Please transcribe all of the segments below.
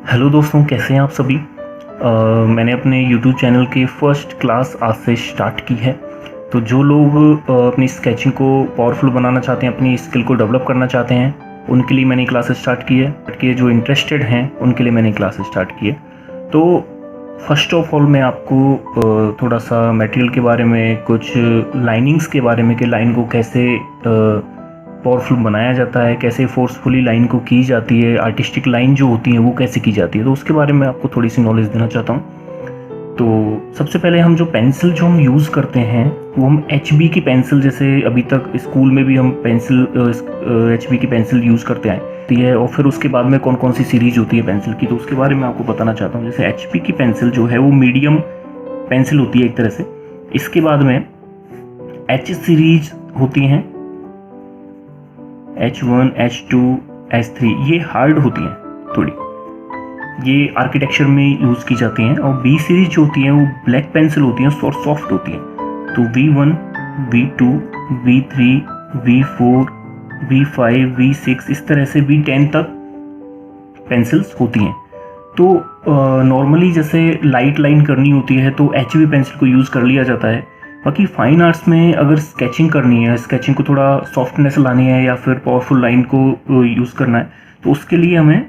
Hello दोस्तों, कैसे हैं आप सभी। मैंने अपने यूट्यूब चैनल की फ़र्स्ट क्लास आज से स्टार्ट की है। तो जो लोग अपनी स्केचिंग को पावरफुल बनाना चाहते हैं, अपनी स्किल को डेवलप करना चाहते हैं, उनके लिए मैंने क्लासेस स्टार्ट की है। जो इंटरेस्टेड हैं उनके लिए मैंने क्लासेस स्टार्ट की है। तो फर्स्ट ऑफ ऑल मैं आपको थोड़ा सा मटेरियल के बारे में, कुछ लाइनिंग्स के बारे में कि लाइन को कैसे पावरफुल बनाया जाता है, कैसे फोर्सफुली लाइन को की जाती है, आर्टिस्टिक लाइन जो होती है वो कैसे की जाती है, तो उसके बारे में आपको थोड़ी सी नॉलेज देना चाहता हूँ। तो सबसे पहले हम जो पेंसिल जो हम यूज़ करते हैं वो हम HB की पेंसिल, जैसे अभी तक स्कूल में भी हम पेंसिल HB की पेंसिल यूज़ करते आए है। और फिर उसके बाद में कौन कौन सी सीरीज होती है पेंसिल की, तो उसके बारे में आपको बताना चाहता हूँ। जैसे HB की पेंसिल जो है वो मीडियम पेंसिल होती है एक तरह से। इसके बाद में H सीरीज होती हैं, H1, H2, H3, ये हार्ड होती हैं थोड़ी, ये आर्किटेक्चर में यूज़ की जाती हैं। और B सीरीज जो होती हैं वो ब्लैक पेंसिल होती हैं और सॉफ्ट होती हैं। तो V1, V2, V3, V4, V5, V6, इस तरह से V10 तक पेंसिल्स होती हैं। तो नॉर्मली जैसे लाइट लाइन करनी होती है तो HB पेंसिल को यूज़ कर लिया जाता है। बाकी फाइन आर्ट्स में अगर स्केचिंग करनी है, स्केचिंग को थोड़ा सॉफ्टनेस लानी है या फिर पावरफुल लाइन को यूज़ करना है, तो उसके लिए हमें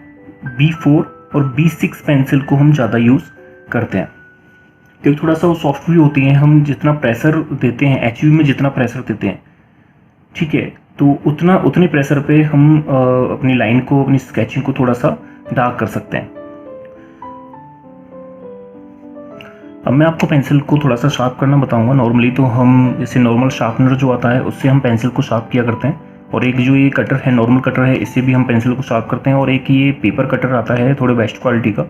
B4 और B6 पेंसिल को हम ज़्यादा यूज़ करते हैं, क्योंकि थोड़ा सा वो सॉफ्ट भी होती हैं। हम जितना प्रेशर देते हैं HB में, जितना प्रेशर देते हैं, ठीक है, तो उतने प्रेशर पे हम अपनी लाइन को, अपनी स्केचिंग को थोड़ा सा डार्क कर सकते हैं। अब मैं आपको पेंसिल को थोड़ा सा शार्प करना बताऊंगा। नॉर्मली तो हम जैसे नॉर्मल शार्पनर जो आता है उससे हम पेंसिल को शार्प किया करते हैं, और एक जो ये कटर है, नॉर्मल कटर है, इससे भी हम पेंसिल को शार्प करते हैं। और एक ये पेपर कटर आता है थोड़े बेस्ट क्वालिटी का,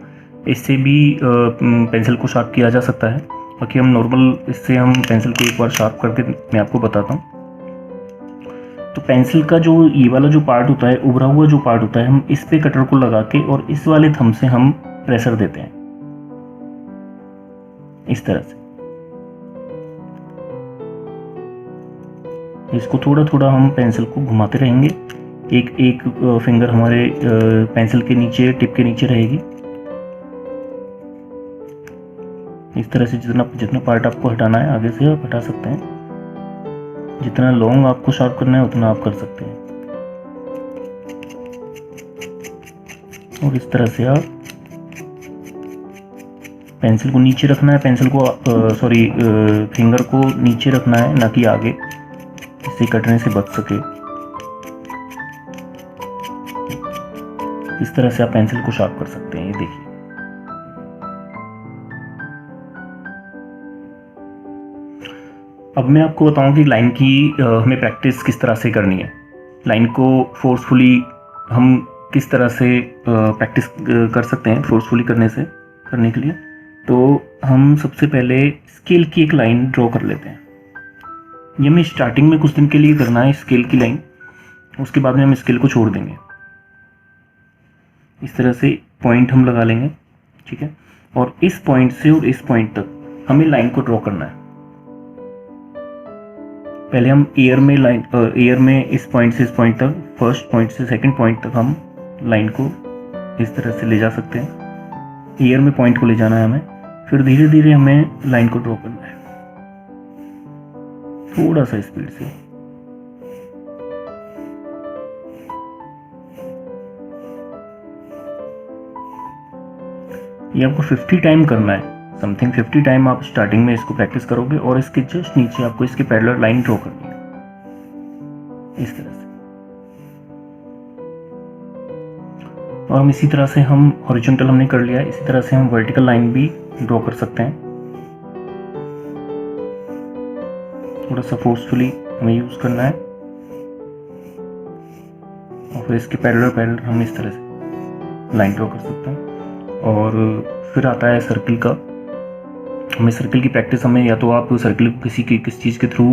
इससे भी पेंसिल को शार्प किया जा सकता है। बाकी हम नॉर्मल इससे हम पेंसिल को एक बार शार्प करके मैं आपको बताता हूँ। तो पेंसिल का जो ये वाला जो पार्ट होता है, उभरा हुआ जो पार्ट होता है, हम इस पे कटर को लगा के और इस वाले थंब से हम प्रेशर देते हैं इस तरह से। इसको थोड़ा थोड़ा हम पेंसिल को घुमाते रहेंगे। एक एक फिंगर हमारे पेंसिल के नीचे, टिप के नीचे रहेगी। इस तरह से जितना जितना पार्ट आपको हटाना है आगे से आप हटा सकते हैं। जितना लॉन्ग आपको शार्प करना है उतना आप कर सकते हैं। और इस तरह से आप पेंसिल को नीचे रखना है, पेंसिल को फिंगर को नीचे रखना है, ना कि आगे, इससे कटने से बच सके। इस तरह से आप पेंसिल को शार्प कर सकते हैं। ये देखिए, अब मैं आपको बताऊं कि लाइन की हमें प्रैक्टिस किस तरह से करनी है। लाइन को फोर्सफुली हम किस तरह से प्रैक्टिस कर सकते हैं फोर्सफुली करने के लिए। तो हम सबसे पहले स्केल की एक लाइन ड्रॉ कर लेते हैं। ये हमें स्टार्टिंग में कुछ दिन के लिए करना है, स्केल की लाइन। उसके बाद में हम स्केल को छोड़ देंगे। इस तरह से पॉइंट हम लगा लेंगे, ठीक है। और इस पॉइंट से और इस पॉइंट तक हमें लाइन को ड्रॉ करना है। पहले हम एयर में इस पॉइंट से इस पॉइंट तक, फर्स्ट पॉइंट से सेकंड पॉइंट तक हम लाइन को इस तरह से ले जा सकते हैं। एयर में पॉइंट को ले जाना है हमें, फिर धीरे धीरे हमें लाइन को ड्रॉ करना है, थोड़ा सा स्पीड से। ये आपको 50 टाइम करना है, समथिंग 50 टाइम आप स्टार्टिंग में इसको प्रैक्टिस करोगे। और इसके जस्ट नीचे आपको इसके पैरेलल लाइन ड्रॉ करनी है इस तरह से। और हम इसी तरह से, हम हॉरिजॉन्टल हमने कर लिया, इसी तरह से हम वर्टिकल लाइन भी ड्रॉ कर सकते हैं। थोड़ा सा फोर्सफुली हमें यूज करना है। और फिर इसके पैरेलल हम इस तरह से लाइन ड्रॉ कर सकते हैं। और फिर आता है सर्किल का। हमें सर्किल की प्रैक्टिस, हमें या तो आप सर्किल किस चीज़ के थ्रू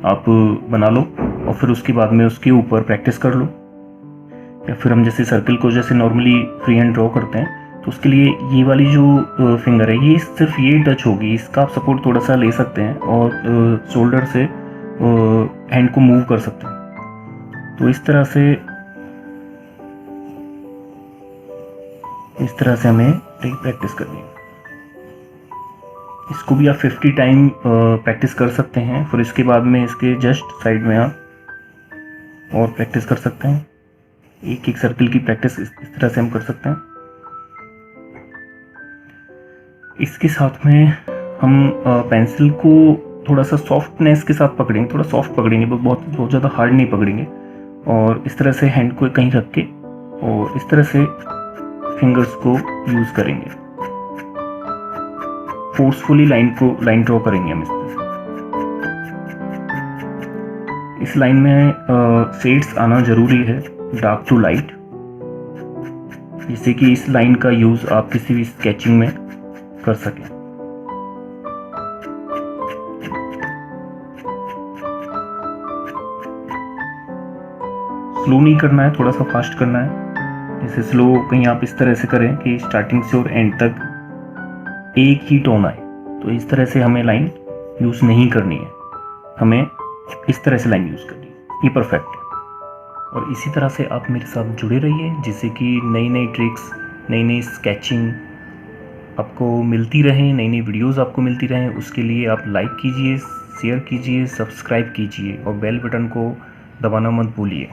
आप बना लो और फिर उसके बाद में उसके ऊपर प्रैक्टिस कर लो, या फिर हम जैसे सर्किल को जैसे नॉर्मली फ्री हैंड ड्रॉ करते हैं तो उसके लिए ये वाली जो फिंगर है, ये सिर्फ ये टच होगी, इसका आप सपोर्ट थोड़ा सा ले सकते हैं और शोल्डर से हैंड को मूव कर सकते हैं। तो इस तरह से इस तरह से हमें प्रैक्टिस करनी है। इसको भी आप 50 टाइम प्रैक्टिस कर सकते हैं। फिर इसके बाद में इसके जस्ट साइड में आप और प्रैक्टिस कर सकते हैं। एक एक सर्कल की प्रैक्टिस इस तरह से हम कर सकते हैं। इसके साथ में हम पेंसिल को थोड़ा सा सॉफ्टनेस के साथ पकड़ेंगे, थोड़ा सॉफ्ट पकड़ेंगे, बहुत ज़्यादा हार्ड नहीं पकड़ेंगे। और इस तरह से हैंड को कहीं रख के और इस तरह से फिंगर्स को यूज़ करेंगे। फोर्सफुली लाइन ड्रॉ करेंगे हम इस तरह से। इस लाइन में शेड्स आना ज़रूरी है, डार्क टू लाइट, जिससे कि इस लाइन का यूज़ आप किसी भी स्केचिंग में कर सकें। स्लो नहीं करना है, थोड़ा सा फास्ट करना है। जैसे स्लो कहीं आप इस तरह से करें कि स्टार्टिंग से और एंड तक एक ही टोन आए, तो इस तरह से हमें लाइन यूज़ नहीं करनी है, हमें इस तरह से लाइन यूज़ करनी है। ये परफेक्ट है। और इसी तरह से आप मेरे साथ जुड़े रहिए, जिससे कि नई नई ट्रिक्स, नई नई स्केचिंग आपको मिलती रहें, नई नई वीडियोस आपको मिलती रहें। उसके लिए आप लाइक कीजिए, शेयर कीजिए, सब्सक्राइब कीजिए और बेल बटन को दबाना मत भूलिए।